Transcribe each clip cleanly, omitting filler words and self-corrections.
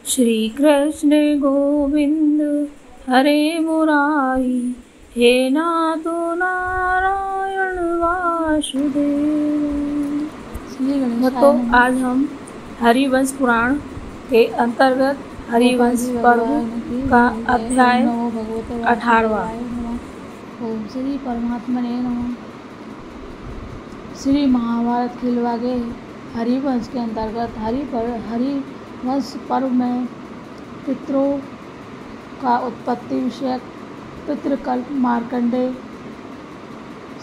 श्री कृष्ण गोविंद हरे मुरारी, हे नाथ नारायण वासुदेव। तो आज हम हरिवंश पुराण के अंतर्गत हरिवंश पर्व का अध्याय 18वां। ओम श्री परमात्मने नमः। श्री महाभारत खिलवागे हरिवंश के अंतर्गत हरिवंश पर्व में पितरों का उत्पत्ति विषयक पितृकल्प मार्कंडेय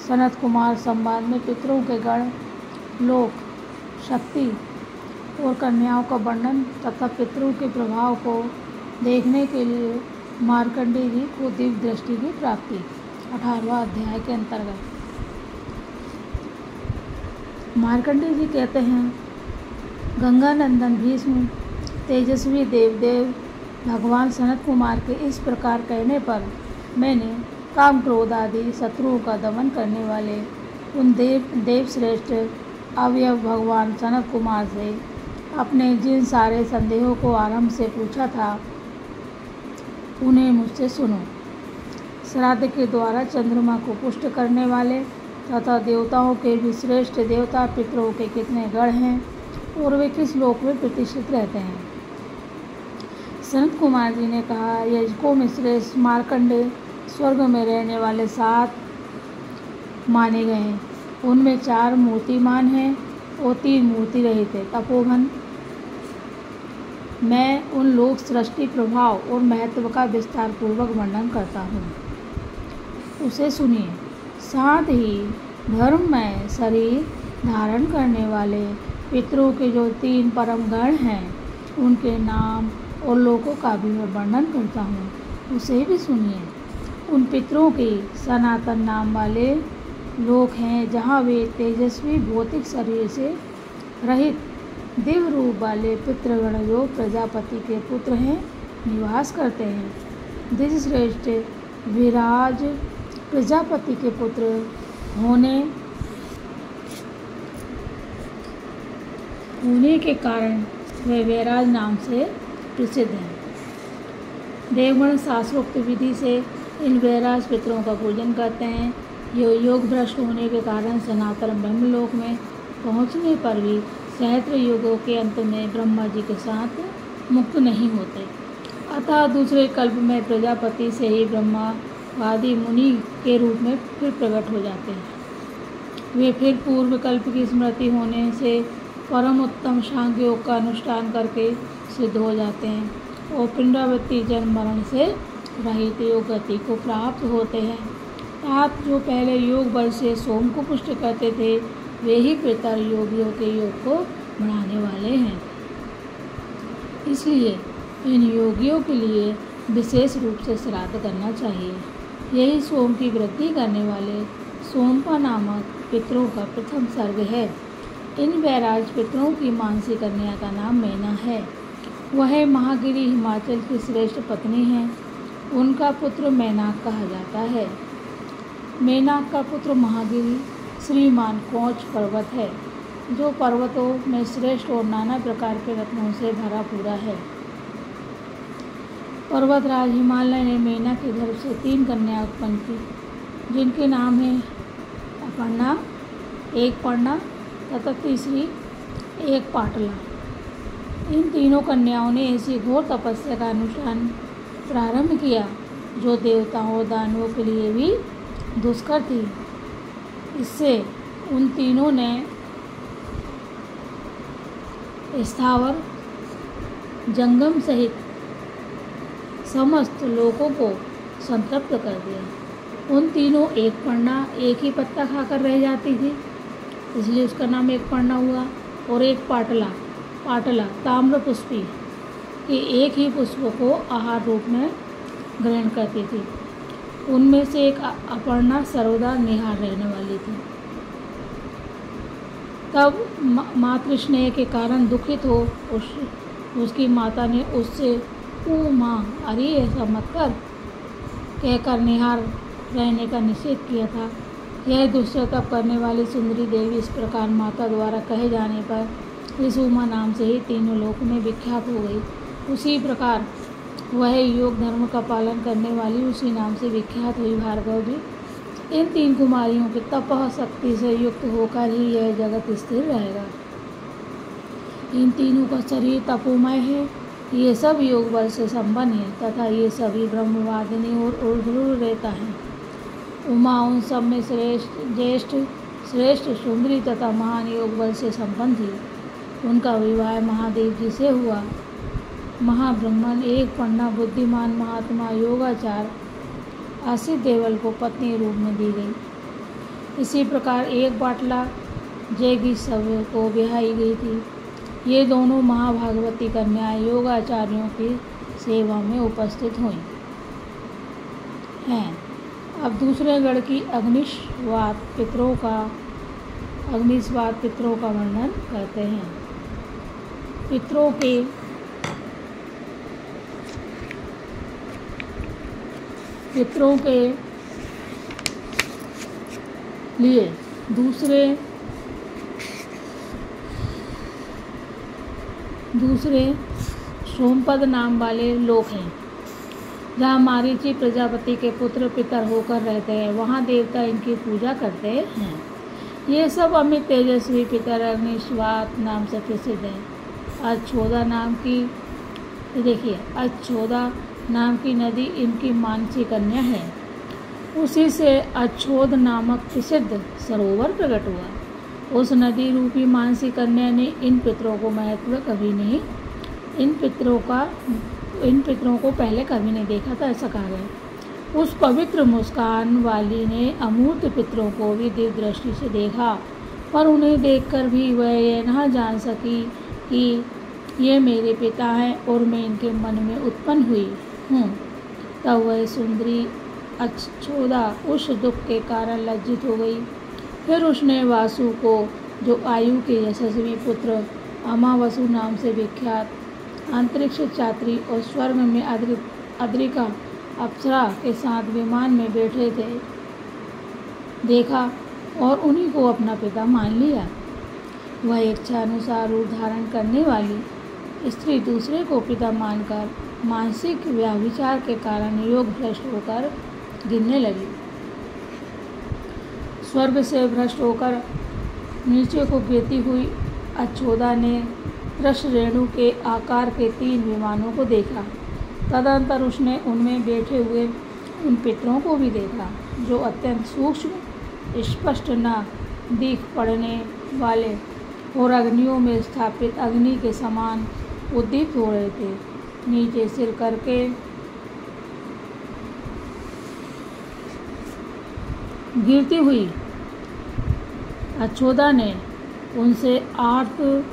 सनत कुमार संवाद में पितरों के गण, लोक, शक्ति और कन्याओं का वर्णन तथा पितरों के प्रभाव को देखने के लिए मार्कंडेय जी को दिव्य दृष्टि की प्राप्ति 18वां अध्याय के अंतर्गत। मार्कंडेय जी कहते हैं, गंगा नंदन भीष्म तेजस्वी देवदेव भगवान सनत कुमार के इस प्रकार कहने पर मैंने काम क्रोध आदि शत्रुओं का दमन करने वाले उन देव श्रेष्ठ अवयव भगवान सनत कुमार से अपने जिन सारे संदेहों को आरंभ से पूछा था उन्हें मुझसे सुनो। श्राद्ध के द्वारा चंद्रमा को पुष्ट करने वाले तथा देवताओं के भी श्रेष्ठ देवता पितरों के कितने गण हैं और वे किस लोक में प्रतिष्ठित रहते हैं। सनत कुमार जी ने कहा, यजकों में श्रेष्ठ मार्कंडेय स्वर्ग में रहने वाले 7 माने गए हैं। उनमें 4 मूर्तिमान हैं और 3 मूर्ति रहित है। तपोवन मैं उन लोक सृष्टि प्रभाव और महत्व का विस्तार पूर्वक वर्णन करता हूँ, उसे सुनिए। साथ ही धर्म में शरीर धारण करने वाले पितरों के जो 3 परम गण हैं उनके नाम और लोकों का भी मैं वर्णन करता हूँ, उसे भी सुनिए। उन पितरों के सनातन नाम वाले लोक हैं जहाँ वे तेजस्वी भौतिक शरीर से रहित दिव्य रूप वाले पितृगण जो प्रजापति के पुत्र हैं निवास करते हैं। दिस श्रेष्ठ विराज प्रजापति के पुत्र होने के कारण वे वैराज नाम से प्रसिद्ध हैं। देवगण शास्त्रोक्त विधि से इन वैराज पितरों का पूजन करते हैं। योग भ्रष्ट होने के कारण सनातन ब्रह्मलोक में पहुँचने पर भी सहस्त्र युगों के अंत में ब्रह्मा जी के साथ मुक्त नहीं होते। अतः दूसरे कल्प में प्रजापति से ही ब्रह्मा आदि मुनि के रूप में फिर प्रकट हो जाते हैं। वे फिर पूर्व कल्प की स्मृति होने से परम उत्तम सांख्य योग का अनुष्ठान करके सिद्ध हो जाते हैं और पिंडावृत्ति जन्म मरण से रहित योग गति को प्राप्त होते हैं। आप जो पहले योग बल से सोम को पुष्ट करते थे वे ही पितर योगियों के योग को बढ़ाने वाले हैं। इसलिए इन योगियों के लिए विशेष रूप से श्राद्ध करना चाहिए। यही सोम की वृद्धि करने वाले सोमपा नामक पितरों का प्रथम सर्ग है। इन वैराज पितरों की मानसी कन्या का नाम मैना है। वह महागिरी हिमाचल की श्रेष्ठ पत्नी है। उनका पुत्र मैनाक कहा जाता है। मैनाक का पुत्र महागिरी श्रीमान कोच पर्वत है जो पर्वतों में श्रेष्ठ और नाना प्रकार के रत्नों से भरा पूरा है। पर्वतराज हिमालय ने मैना के गर्भ से 3 कन्या उत्पन्न की जिनके नाम हैं अपर्णा, एक पर्णा तथा तीसरी एक पाटला। इन तीनों कन्याओं ने ऐसी घोर तपस्या का अनुष्ठान प्रारंभ किया जो देवताओं और दानवों के लिए भी दुष्कर थी। इससे उन तीनों ने स्थावर जंगम सहित समस्त लोगों को संतृप्त कर दिया। उन तीनों एक पर्णा एक ही पत्ता खाकर रह जाती थी, इसलिए उसका नाम एक पर्णा हुआ। और एक पाटला ताम्र पुष्पी के एक ही पुष्प को आहार रूप में ग्रहण करती थी। उनमें से एक अपर्णा सर्वदा निहार रहने वाली थी। तब मातृस्नेह के कारण दुखित हो उसकी माता ने उससे ओ माँ, अरे ऐसा मत कर कहकर निहार रहने का निषेध किया था। यह दुष्टता करने वाली सुंदरी देवी इस प्रकार माता द्वारा कहे जाने पर इस उमा नाम से ही तीनों लोक में विख्यात हो गई। उसी प्रकार वह योग धर्म का पालन करने वाली उसी नाम से विख्यात हुई भार्गव भी। इन 3 कुमारियों के तप शक्ति से युक्त होकर ही यह जगत स्थिर रहेगा। इन तीनों का शरीर तपोमय है, ये सब योग बल से संपन्न है तथा ये सभी ब्रह्मवादिनी और ऊर्ध्व रहता है। उमा उन सब में श्रेष्ठ सुंदरी तथा महान योग बल से संपन्न थी। उनका विवाह महादेव जी से हुआ। महाब्रह्मण एक पन्ना बुद्धिमान महात्मा योगाचार आसित देवल को पत्नी रूप में दी गई। इसी प्रकार एक बाटला जैगी सब को ब्याही गई थी। ये दोनों महाभागवती कन्याएं योगाचार्यों की सेवा में उपस्थित हुई हैं। अब दूसरे गण की अग्निस्वात पितरों का वर्णन करते हैं। पितरों के लिए दूसरे सोमपद नाम वाले लोक हैं, जहाँ मारीची प्रजापति के पुत्र पितर होकर रहते हैं। वहाँ देवता इनकी पूजा करते हैं। ये सब अमित तेजस्वी पितर अग्निस्वात नाम से प्रसिद्ध हैं। अच्छोदा नाम की नदी इनकी मानसी कन्या है। उसी से अच्छोद नामक प्रसिद्ध सरोवर प्रकट हुआ। उस नदी रूपी मानसी कन्या ने इन पितरों को इन पितरों को पहले कभी नहीं देखा था, ऐसा कहा गया। उस पवित्र मुस्कान वाली ने अमूर्त पितरों को भी दिव्य दृष्टि से देखा, पर उन्हें देखकर भी वह यह न जान सकी कि ये मेरे पिता हैं और मैं इनके मन में उत्पन्न हुई हूँ। तब वह सुंदरी अच्छोदा उस दुख के कारण लज्जित हो गई। फिर उसने वासु को, जो आयु के यशस्वी पुत्र अमावसु नाम से विख्यात अंतरिक्ष यात्री और स्वर्ग में अद्रिका अप्सरा के साथ विमान में बैठे थे, देखा और उन्हीं को अपना पिता मान लिया। वह इच्छानुसार रूप धारण करने वाली स्त्री दूसरे को पिता मानकर मानसिक व्याभिचार के कारण योग भ्रष्ट होकर गिरने लगी। स्वर्ग से भ्रष्ट होकर नीचे को गिरती हुई अच्छोदा ने कृष्ण रेणु के आकार के 3 विमानों को देखा। तदंतर उसने उनमें बैठे हुए उन पितरों को भी देखा, जो अत्यंत सूक्ष्म, स्पष्ट न दिख पड़ने वाले और अग्नियों में स्थापित अग्नि के समान उद्दीप्त हो रहे थे। नीचे सिर करके गिरती हुई अच्छोदा ने उनसे आर्त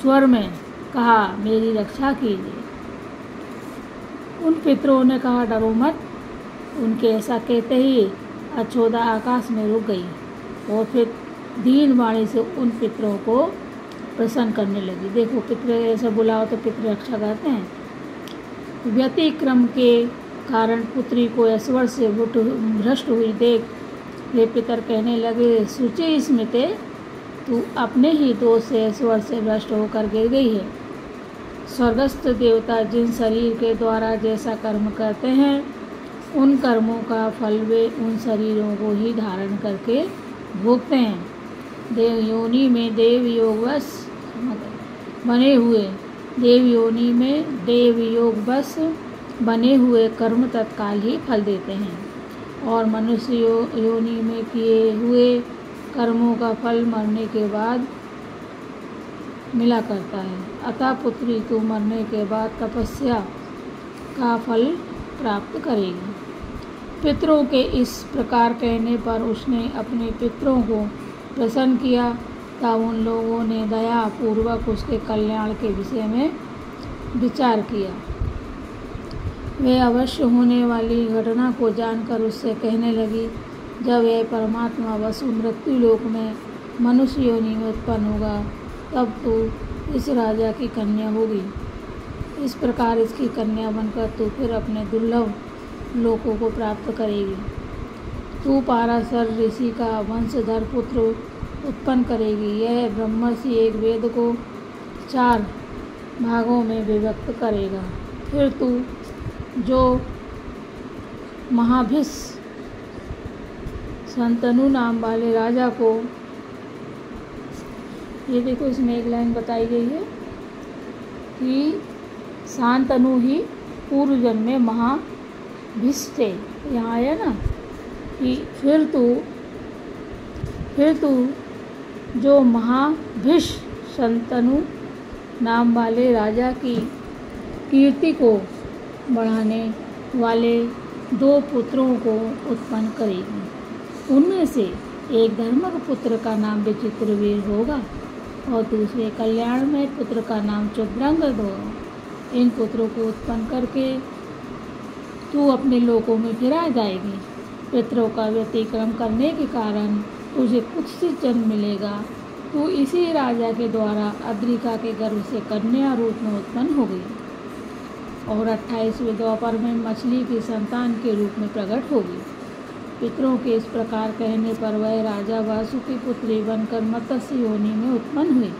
स्वर में कहा, मेरी रक्षा कीजिए। उन पितरों ने कहा, डरो मत। उनके ऐसा कहते ही अच्छोदा आकाश में रुक गई और फिर दीन वाणी से उन पितरों को प्रसन्न करने लगी। देखो, पितर ऐसे बुलाओ तो पितर रक्षा करते हैं। व्यतिक्रम के कारण पुत्री को ऐश्वर्य से भ्रष्ट हुई देख वे पितर कहने लगे, सुचि स्मृते, तू अपने ही दोष से ऐश्वर्य से भ्रष्ट होकर गिर गई है। स्वर्गस्थ देवता जिन शरीर के द्वारा जैसा कर्म करते हैं, उन कर्मों का फल वे उन शरीरों को ही धारण करके भोगते हैं। देव योनि में देव योगवश बने हुए कर्म तत्काल ही फल देते हैं और मनुष्य योनि में किए हुए कर्मों का फल मरने के बाद मिला करता है। अतः पुत्री, तू मरने के बाद तपस्या का फल प्राप्त करेगी। पितरों के इस प्रकार कहने पर उसने अपने पितरों को प्रसन्न किया। तब उन लोगों ने दया पूर्वक उसके कल्याण के विषय में विचार किया। वे अवश्य होने वाली घटना को जानकर उससे कहने लगी, जब यह परमात्मा वसु मृत्यु लोक में मनुष्य योनि में उत्पन्न होगा, तब तू इस राजा की कन्या होगी। इस प्रकार इसकी कन्या बनकर तू फिर अपने दुर्लभ लोकों को प्राप्त करेगी। तू पाराशर ऋषि का वंशधर पुत्र उत्पन्न करेगी। यह ब्रह्मर्षि एक वेद को 4 भागों में विभक्त करेगा। फिर तू जो महाभिष शंतनु नाम वाले राजा को, ये देखो इसमें एक लाइन बताई गई है कि शांतनु ही पूर्व जन्म में महाभिष थे। यहाँ आया ना कि फिर तू जो महाभिष शंतनु नाम वाले राजा की कीर्ति को बढ़ाने वाले 2 पुत्रों को उत्पन्न करेगी। उनमें से एक धर्मक पुत्र का नाम विचित्रवीर होगा और दूसरे कल्याणमय पुत्र का नाम चुद्रंगद होगा। इन पुत्रों को उत्पन्न करके तू अपने लोकों में फिरा जाएगी। पितरों का व्यतिक्रम करने के कारण तुझे कुत्सित जन्म मिलेगा। तू इसी राजा के द्वारा अद्रिका के गर्भ से कन्या रूप में उत्पन्न हो गई और 28वें द्वापर में मछली की संतान के रूप में प्रकट होगी। पितरों के इस प्रकार कहने पर वह राजा वासु की पुत्री बनकर मत्स्य योनि में उत्पन्न हुई।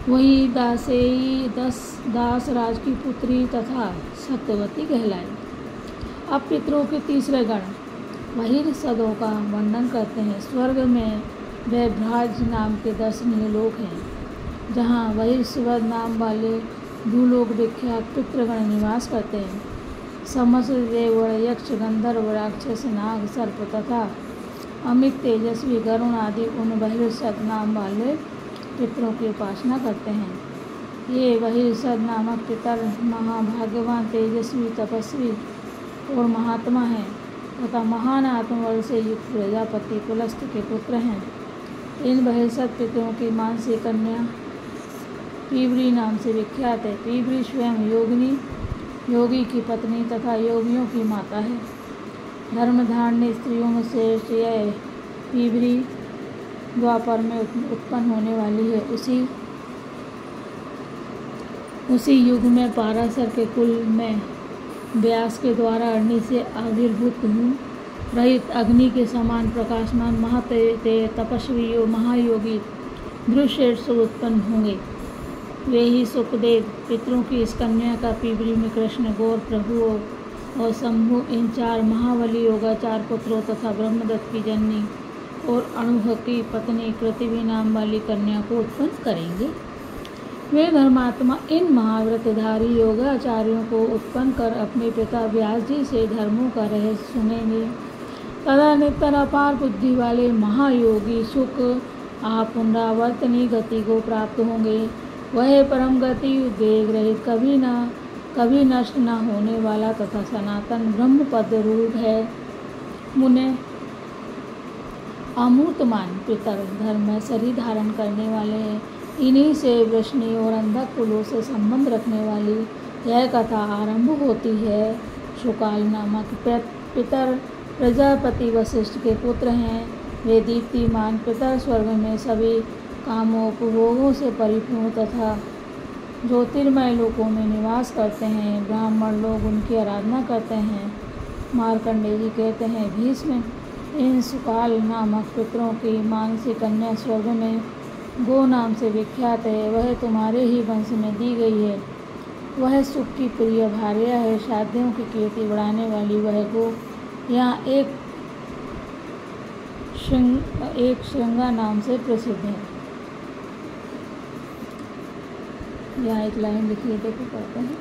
वही दासेयी दास राज की पुत्री तथा सत्यवती कहलाई। अब पितरों के तीसरे गण वही सदों का वर्णन करते हैं। स्वर्ग में वह भ्राज नाम के 10 लोक हैं, जहाँ वही शिवद नाम वाले भूलोक विख्यात पितृगण निवास करते हैं। समस्त देवगण, यक्ष, गंधर्व, राक्षस, नाग, सर्प तथा अमित तेजस्वी गरुण आदि उन बहिर्षद नाम वाले पितरों की उपासना करते हैं। ये बहिर्षद नामक पितर महाभाग्यवान, तेजस्वी, तपस्वी और महात्मा हैं तथा महान आत्मबल से युक्त प्रजापति पुलस्त के पुत्र हैं। इन बहिर्षद पितरों की मानसी कन्या पीवरी नाम से विख्यात है। पीवरी स्वयं योगी की पत्नी तथा योगियों की माता है। धर्मधारणी स्त्रियों में श्रेष्ठ यह पीवरी द्वापर में उत्पन्न होने वाली है। उसी युग में पाराशर के कुल में व्यास के द्वारा अग्नि से आविर्भूत रहित अग्नि के समान प्रकाशमान तपस्वी महायोगी दृश्य उत्पन्न होंगे। वे ही सुखदेव। पितरों की इस कन्या का पीवरी में कृष्ण, गौर, प्रभु और शंभु इन 4 महाबली योगाचार पुत्रों तथा ब्रह्मदत्त की जननी और अणुभ की पत्नी पृथ्वी नाम वाली कन्या को उत्पन्न करेंगे। वे धर्मात्मा इन महाव्रतधारी योगाचार्यों को उत्पन्न कर अपने पिता व्यास जी से धर्मों का रहस्य सुनेंगे। तदनंतर अपार बुद्धि वाले महायोगी सुख पुनरावर्तनी गति को प्राप्त होंगे। वह परम गति उद्वेग रहित कभी नष्ट न होने वाला तथा सनातन ब्रह्म पद रूप है। मुने अमूर्तमान पितर धर्म में शरीर धारण करने वाले हैं। इन्हीं से वृष्णि और अंधक कुलों से संबंध रखने वाली यह कथा आरंभ होती है। शुकाल नामक पितर प्रजापति वशिष्ठ के पुत्र हैं। वे दीप्तिमान पितर स्वर्ग में सभी कामोपभोगों से परिपूर्ण तथा ज्योतिर्मय लोकों में निवास करते हैं। ब्राह्मण लोग उनकी आराधना करते हैं। मार्कंडेय जी कहते हैं, भीष्म इन सुकाल नामक पितरों की मानसी कन्या स्वर्ग में गो नाम से विख्यात है। वह तुम्हारे ही वंश में दी गई है। वह सुख की प्रिय भार्या है। शादियों की कीर्ति बढ़ाने वाली वह गो यहाँ एक श्रृंगा नाम से प्रसिद्ध है। यहाँ एक लाइन लिखी है, देखो कहते हैं,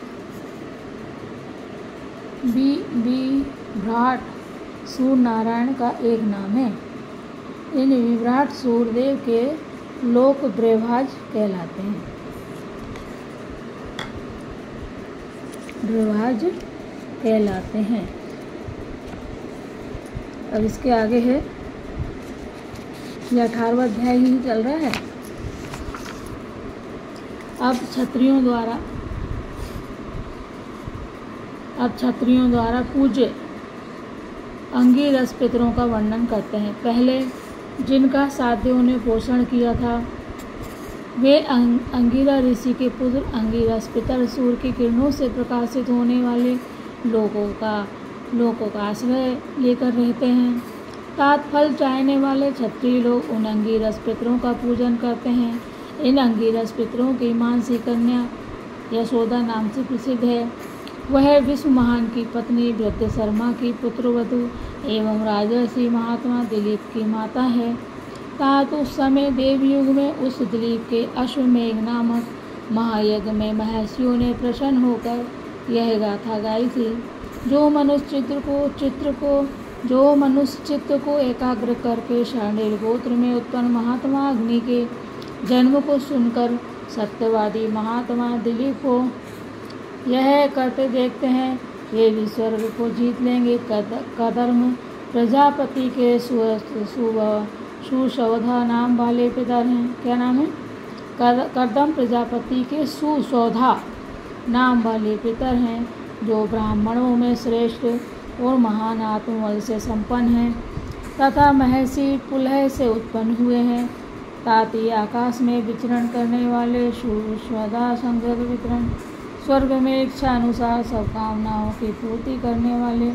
विभ्राट सूर्य नारायण का एक नाम है। इन विभ्राट सूर्यदेव के लोक ब्रह्मज कहलाते हैं। ब्रह्मज कहलाते हैं। अब इसके आगे है, यह 18वां अध्याय ही चल रहा है। अब क्षत्रियों द्वारा पूज्य अंगिरस पितरों का वर्णन करते हैं। पहले जिनका साध्यों ने पोषण किया था वे अंगिरा ऋषि के पुत्र अंगिरस पितर सूर्य की किरणों से प्रकाशित होने वाले लोगों का आश्रय लेकर रहते हैं। तात्फल चाहने वाले क्षत्रिय लोग उन अंगिरस पितरों का पूजन करते हैं। इन अंगिरस पितरों की मानसी कन्या यशोदा नाम से प्रसिद्ध है। वह विश्व महान की पत्नी वृद्ध शर्मा की पुत्रवधू एवं राजर्षि महात्मा दिलीप की माता है। तात उस समय देवयुग में उस दिलीप के अश्वमेघ नामक महायज्ञ में महर्षियों ने प्रसन्न होकर यह गाथा गाई थी। जो मनुष्य चित्त को एकाग्र करके शांडिल गोत्र में उत्पन्न महात्मा अग्नि के जन्म को सुनकर सत्यवादी महात्मा दिलीप को यह करते देखते हैं, वे भी स्वर्ग को जीत लेंगे। कदर्म प्रजापति के सुशोधा नाम वाले पितर हैं। क्या नाम है? कर्दम प्रजापति के सुशोधा नाम वाले पितर हैं, जो ब्राह्मणों में श्रेष्ठ और महान आत्मबल से संपन्न हैं तथा महर्षि पुलह से उत्पन्न हुए हैं। ताती आकाश में विचरण करने वाले सुशोधा संगत वितरण स्वर्ग में इच्छा अनुसार सब कामनाओं की पूर्ति करने वाले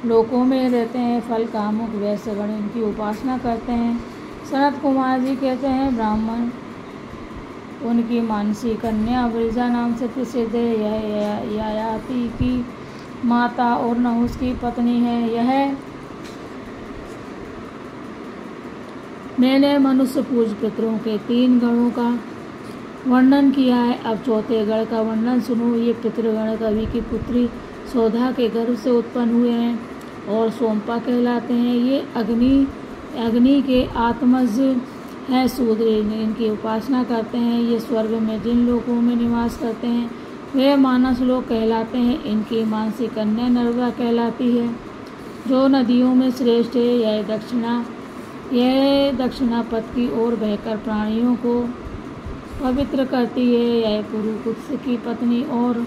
लोकों में रहते हैं। फल कामुक वैश्यगण इनकी उपासना करते हैं। सनत कुमार जी कहते हैं, ब्राह्मण उनकी मानसी कन्या वृजा नाम से प्रसिद्ध है। यह ययाति की माता और नहुस की पत्नी है। यह मैंने मनुष्य पूज पितरों के 3 गणों का वर्णन किया है। अब चौथे गण का वर्णन सुनो। ये पितृगण कवि की पुत्री सौधा के गर्भ से उत्पन्न हुए हैं और सोमपा कहलाते हैं। ये अग्नि के आत्मज हैं। शूद्र इनकी उपासना करते हैं। ये स्वर्ग में जिन लोकों में निवास करते हैं वे मानस लोक कहलाते हैं। इनकी मानसी कन्या नर्मदा कहलाती है, जो नदियों में श्रेष्ठ है। यह दक्षिणा पथ की ओर बहकर प्राणियों को पवित्र करती है। यह पुरुकुत्स की पत्नी और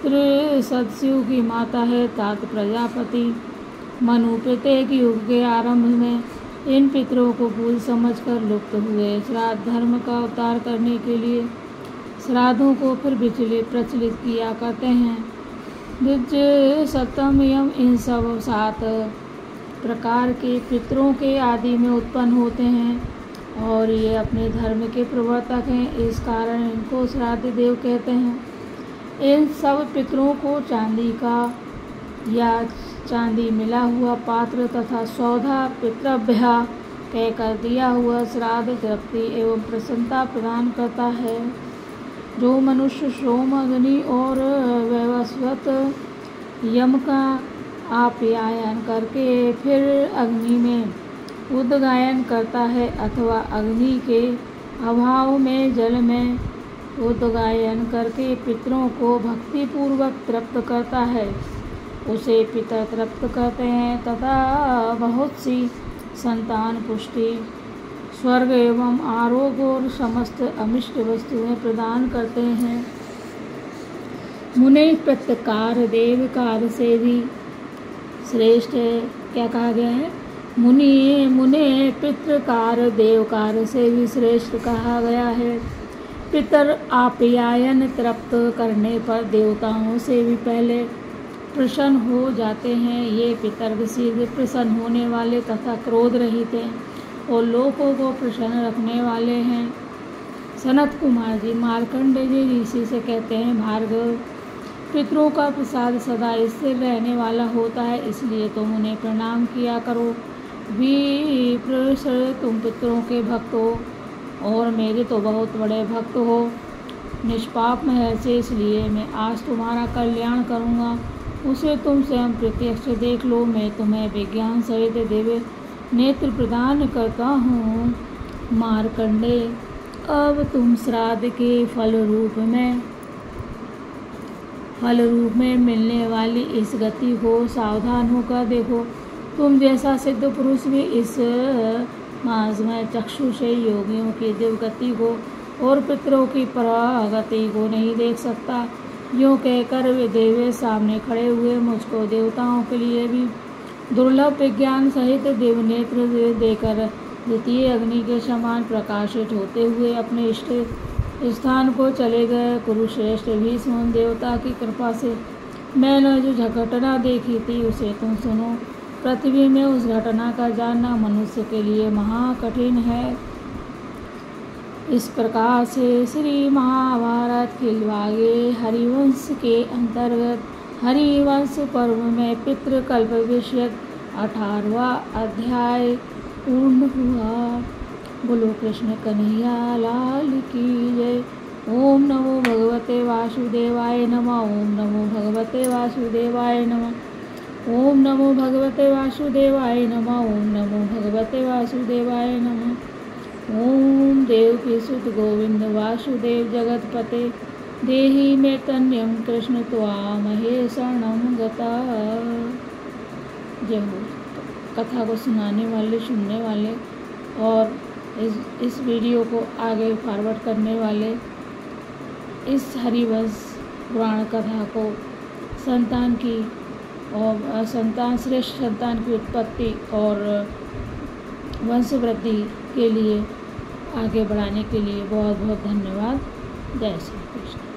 त्रिसदस्यु की माता है। तात प्रजापति मनु प्रत्येक युग के आरंभ में इन पितरों को भूल समझकर लुप्त हुए। श्राद्ध धर्म का उद्धार करने के लिए श्राद्धों को फिर प्रचलित किया करते हैं। द्विज सप्तम यम इन सब 7 प्रकार के पितरों के आदि में उत्पन्न होते हैं और ये अपने धर्म के प्रवर्तक हैं। इस कारण इनको श्राद्ध देव कहते हैं। इन सब पितरों को चांदी का या चांदी मिला हुआ पात्र तथा सौधा पितृभ्या कहकर दिया हुआ श्राद्ध तृप्ति एवं प्रसन्नता प्रदान करता है। जो मनुष्य सोम अग्नि और वैवस्वत यम का आप्यायन करके फिर अग्नि में उद्गायन करता है अथवा अग्नि के अभाव में जल में उद्गायन करके पितरों को भक्तिपूर्वक तृप्त करता है, उसे पितर तृप्त करते हैं तथा बहुत सी संतान पुष्टि, स्वर्ग एवं आरोग्य और समस्त अमिष्ट वस्तुएं प्रदान करते हैं। मुने प्रत्यकार देव कार्य से भी श्रेष्ठ है। क्या कहा गया है? मुने पितृकार देव कार्य से भी श्रेष्ठ कहा गया है। पितर आप्यायन तृप्त करने पर देवताओं से भी पहले प्रसन्न हो जाते हैं। ये पितर सीधे प्रसन्न होने वाले तथा क्रोध रहित हैं और लोगों को प्रसन्न रखने वाले हैं। सनत कुमार जी मार्कंडेय जी ऋषि से कहते हैं, भार्गव पितरों का प्रसाद सदा स्थिर रहने वाला होता है, इसलिए तुम उन्हें प्रणाम किया करो। विप्र तुम पितरों के भक्त हो और मेरे तो बहुत बड़े भक्त हो। निष्पाप महर्षि, इसलिए मैं आज तुम्हारा कल्याण करूँगा, उसे तुम स्वयं प्रत्यक्ष देख लो। मैं तुम्हें विज्ञान सहित दिव्य नेत्र प्रदान करता हूँ। मार्कंडेय, अब तुम श्राद्ध के फल रूप में मिलने वाली इस गति को सावधान होकर देखो। तुम जैसा सिद्ध पुरुष भी इस मासमय चक्षु से योगियों की दिव्य गति को और पितरों की प्रगति को नहीं देख सकता। यूँ कहकर वे देवे सामने खड़े हुए मुझको देवताओं के लिए भी दुर्लभ विज्ञान सहित दिव्य नेत्र देकर द्वितीय अग्नि के समान प्रकाशित होते हुए अपने इष्ट स्थान को चले गए। कुरुश्रेष्ठ भीष्म देवता की कृपा से मैंने जो घटना देखी थी उसे तुम सुनो। पृथ्वी में उस घटना का जानना मनुष्य के लिए महाकठिन है। इस प्रकार से श्री महाभारत खिलवाड़े हरिवंश के अंतर्गत हरिवंश पर्व में पितृकल्प विषयक 18वां अध्याय पूर्ण हुआ। बोलो कृष्ण कन्हैया लाल की जय। ओम नमो भगवते वासुदेवाय नमः। ओम नमो भगवते वासुदेवाय नमः। ओम नमो भगवते वासुदेवाय नमः। ओम नमो भगवते वासुदेवाय नमः। ओम देवकी सुत गोविंद वासुदेव जगतपते देहि मे तन्यं कृष्ण त्वामहे शरणं गता। जय हो। कथा को सुनाने वाले, सुनने वाले और इस वीडियो को आगे फॉरवर्ड करने वाले, इस हरिवंश पुराण कथा को संतान की और श्रेष्ठ संतान की उत्पत्ति और वंश वृद्धि के लिए आगे बढ़ाने के लिए बहुत बहुत धन्यवाद। जय श्री कृष्ण।